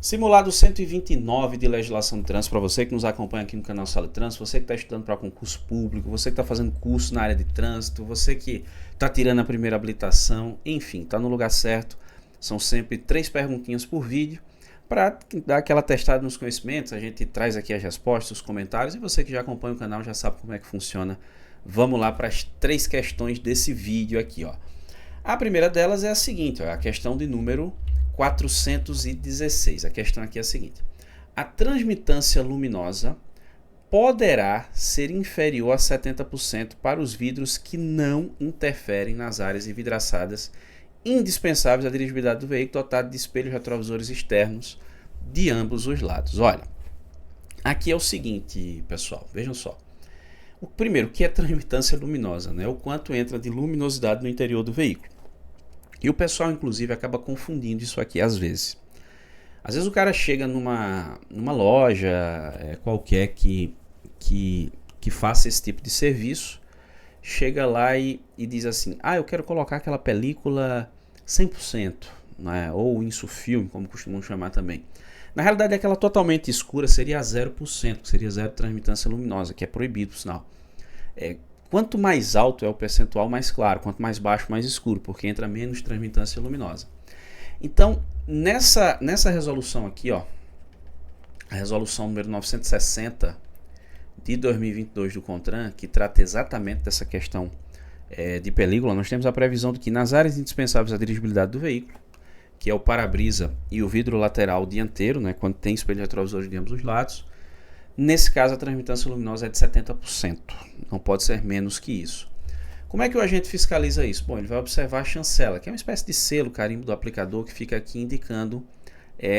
Simulado 129 de legislação de trânsito, para você que nos acompanha aqui no canal Sala de Trânsito, você que está estudando para concurso público, você que está fazendo curso na área de trânsito, você que está tirando a primeira habilitação, enfim, está no lugar certo. São sempre 3 perguntinhas por vídeo para dar aquela testada nos conhecimentos. A gente traz aqui as respostas, os comentários, e você que já acompanha o canal já sabe como é que funciona. Vamos lá para as 3 questões desse vídeo aqui, ó. A primeira delas é a seguinte, ó, a questão de número 416. A questão aqui é a seguinte: a transmitância luminosa poderá ser inferior a 70% para os vidros que não interferem nas áreas envidraçadas indispensáveis à dirigibilidade do veículo, dotado de espelhos retrovisores externos de ambos os lados. Olha, aqui é o seguinte, pessoal, vejam só. O primeiro, o que é transmitância luminosa, né? O quanto entra de luminosidade no interior do veículo. E o pessoal, inclusive, acaba confundindo isso aqui às vezes. Às vezes o cara chega numa loja qualquer que faça esse tipo de serviço, chega lá e diz assim: ah, eu quero colocar aquela película 100%, né? Ou insufilme, como costumam chamar também. Na realidade, aquela totalmente escura seria a 0%, que seria zero transmitância luminosa, que é proibido, por sinal. Quanto mais alto é o percentual, mais claro. Quanto mais baixo, mais escuro, porque entra menos transmitância luminosa. Então, nessa resolução aqui, ó, a resolução número 960 de 2022 do CONTRAN, que trata exatamente dessa questão de película, nós temos a previsão de que nas áreas indispensáveis à dirigibilidade do veículo, que é o para-brisa e o vidro lateral dianteiro, né, quando tem espelho retrovisor de ambos os lados, nesse caso a transmitância luminosa é de 70%, não pode ser menos que isso. Como é que o agente fiscaliza isso? Bom, ele vai observar a chancela, que é uma espécie de selo, carimbo do aplicador que fica aqui indicando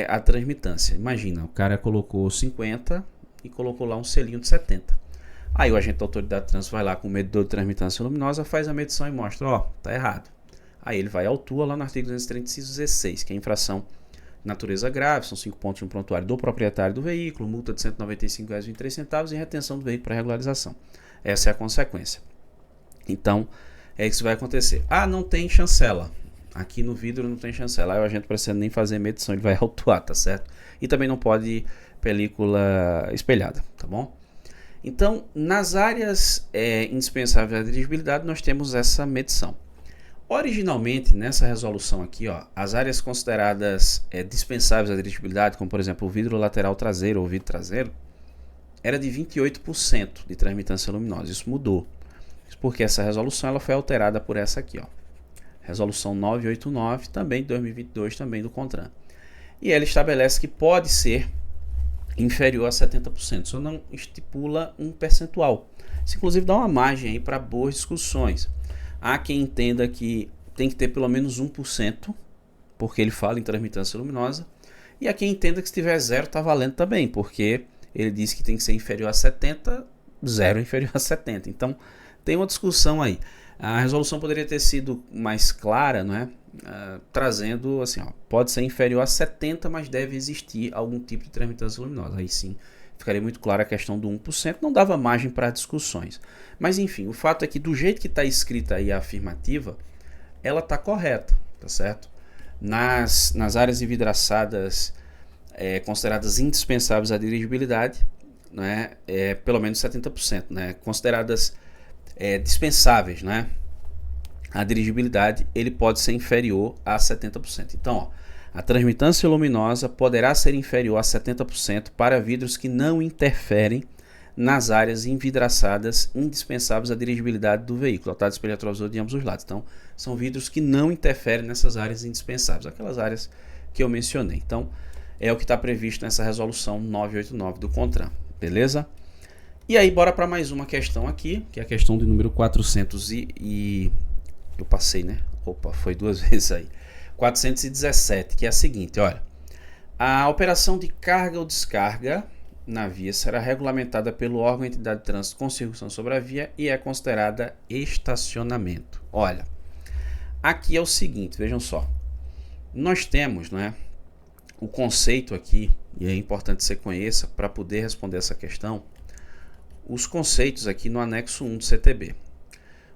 a transmitância. Imagina, o cara colocou 50 e colocou lá um selinho de 70. Aí o agente da autoridade de trânsito vai lá com o medidor de transmitância luminosa, faz a medição e mostra, ó, tá errado. Aí ele vai autua lá no artigo 236, que é infração de natureza grave, são 5 pontos de um prontuário do proprietário do veículo, multa de R$ 195,23 e retenção do veículo para regularização. Essa é a consequência. Então, é isso que vai acontecer. Ah, não tem chancela. Aqui no vidro não tem chancela. Aí o agente precisa nem fazer medição, ele vai autuar, tá certo? E também não pode película espelhada, tá bom? Então, nas áreas indispensáveis à dirigibilidade, nós temos essa medição. Originalmente, nessa resolução aqui, ó, as áreas consideradas dispensáveis à dirigibilidade, como por exemplo o vidro lateral traseiro ou vidro traseiro, era de 28% de transmitância luminosa. Isso mudou, porque essa resolução ela foi alterada por essa aqui, ó, resolução 989, também de 2022, também do CONTRAN. E ela estabelece que pode ser inferior a 70%, só não estipula um percentual. Isso inclusive dá uma margem aí para boas discussões. Há quem entenda que tem que ter pelo menos 1%, porque ele fala em transmitância luminosa, e há quem entenda que se tiver zero está valendo também, porque ele diz que tem que ser inferior a 70, zero inferior a 70. Então tem uma discussão aí. A resolução poderia ter sido mais clara, não é? Trazendo assim, ó, pode ser inferior a 70, mas deve existir algum tipo de transmitância luminosa. Aí sim ficaria muito clara a questão do 1%, não dava margem para discussões. Mas enfim, o fato é que do jeito que está escrita aí a afirmativa, ela está correta, tá certo? Nas áreas envidraçadas consideradas indispensáveis à dirigibilidade, né, pelo menos 70%, né, consideradas dispensáveis, né, a dirigibilidade, ele pode ser inferior a 70%. Então, ó, a transmitância luminosa poderá ser inferior a 70% para vidros que não interferem nas áreas envidraçadas indispensáveis à dirigibilidade do veículo, dotado de espelho retrovisor de ambos os lados. Então, são vidros que não interferem nessas áreas indispensáveis, aquelas áreas que eu mencionei. Então, é o que está previsto nessa resolução 989 do CONTRAN, beleza? E aí, bora para mais uma questão aqui, que é a questão de número 400 eu passei, né? Opa, foi 2 vezes aí. 417, que é a seguinte, olha. A operação de carga ou descarga na via será regulamentada pelo órgão ou entidade de trânsito com circunstância sobre a via e é considerada estacionamento. Olha, aqui é o seguinte, vejam só. Nós temos, né, o conceito aqui, e é importante que você conheça para poder responder essa questão, os conceitos aqui no anexo 1 do CTB.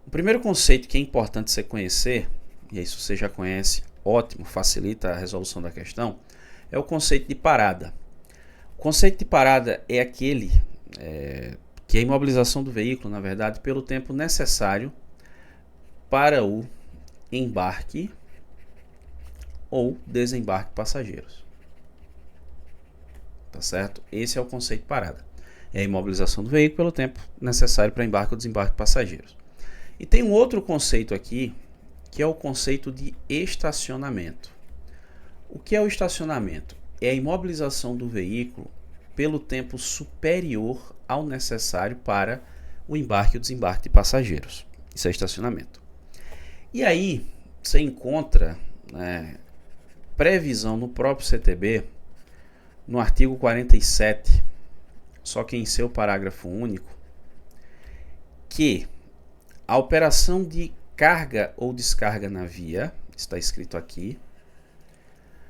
O primeiro conceito que é importante você conhecer, e aí se você já conhece, ótimo, facilita a resolução da questão, é o conceito de parada. O conceito de parada é aquele que é a imobilização do veículo, na verdade, pelo tempo necessário para o embarque ou desembarque de passageiros. Tá certo? Esse é o conceito de parada. É a imobilização do veículo pelo tempo necessário para embarque ou desembarque de passageiros. E tem um outro conceito aqui, que é o conceito de estacionamento. O que é o estacionamento? É a imobilização do veículo pelo tempo superior ao necessário para o embarque ou desembarque de passageiros. Isso é estacionamento. E aí, você encontra previsão no próprio CTB, no artigo 47, só que em seu parágrafo único, que a operação de carga ou descarga na via, está escrito aqui,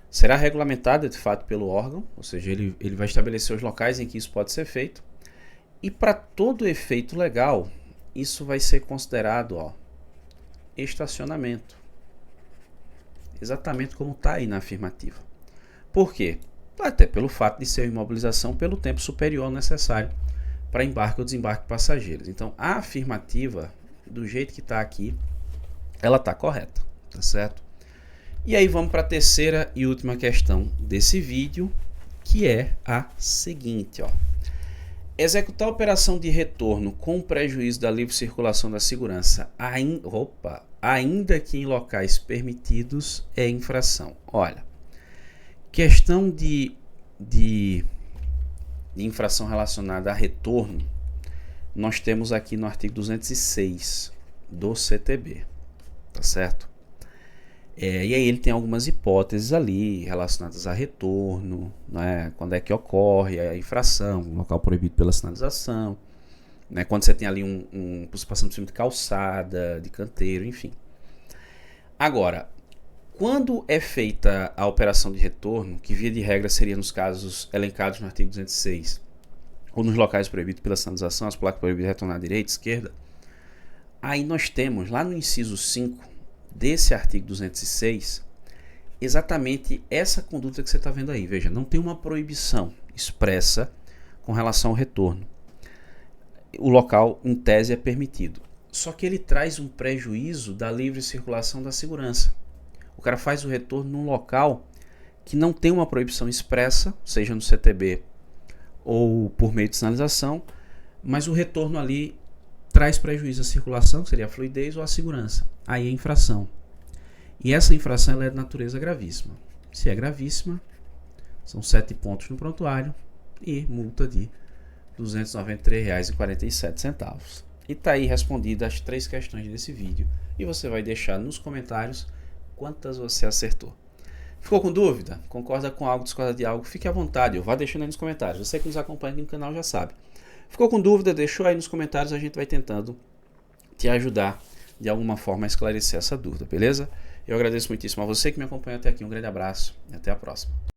será regulamentada de fato pelo órgão, ou seja, ele vai estabelecer os locais em que isso pode ser feito, e para todo efeito legal, isso vai ser considerado estacionamento. Exatamente como está aí na afirmativa. Por quê? Até pelo fato de ser imobilização pelo tempo superior ao necessário para embarque ou desembarque de passageiros. Então, a afirmativa, do jeito que está aqui, ela está correta, tá certo? E aí vamos para a terceira e última questão desse vídeo, que é a seguinte, executar a operação de retorno com prejuízo da livre circulação da segurança, ainda que em locais permitidos, é infração. Olha, questão de infração relacionada a retorno, nós temos aqui no artigo 206 do CTB, tá certo? E aí ele tem algumas hipóteses ali relacionadas a retorno, né? Quando é que ocorre a infração, um local proibido pela sinalização, né? Quando você tem ali você passando por cima de calçada, de canteiro, enfim. Agora, quando é feita a operação de retorno, que via de regra seria nos casos elencados no artigo 206, ou nos locais proibidos pela sinalização, as placas proibidas de retornar à direita, esquerda, aí nós temos lá no inciso 5 desse artigo 206, exatamente essa conduta que você está vendo aí. Veja, não tem uma proibição expressa com relação ao retorno. O local, em tese, é permitido. Só que ele traz um prejuízo da livre circulação da segurança. O cara faz o retorno num local que não tem uma proibição expressa, seja no CTB ou por meio de sinalização, mas o retorno ali traz prejuízo à circulação, que seria a fluidez, ou à segurança. Aí é infração. E essa infração ela é de natureza gravíssima. Se é gravíssima, são 7 pontos no prontuário e multa de R$ 293,47. E está aí respondida as 3 questões desse vídeo. E você vai deixar nos comentários quantas você acertou. Ficou com dúvida? Concorda com algo, discorda de algo? Fique à vontade, vá deixando aí nos comentários. Você que nos acompanha aqui no canal já sabe. Ficou com dúvida? Deixou aí nos comentários, a gente vai tentando te ajudar de alguma forma a esclarecer essa dúvida, beleza? Eu agradeço muitíssimo a você que me acompanha até aqui, um grande abraço e até a próxima.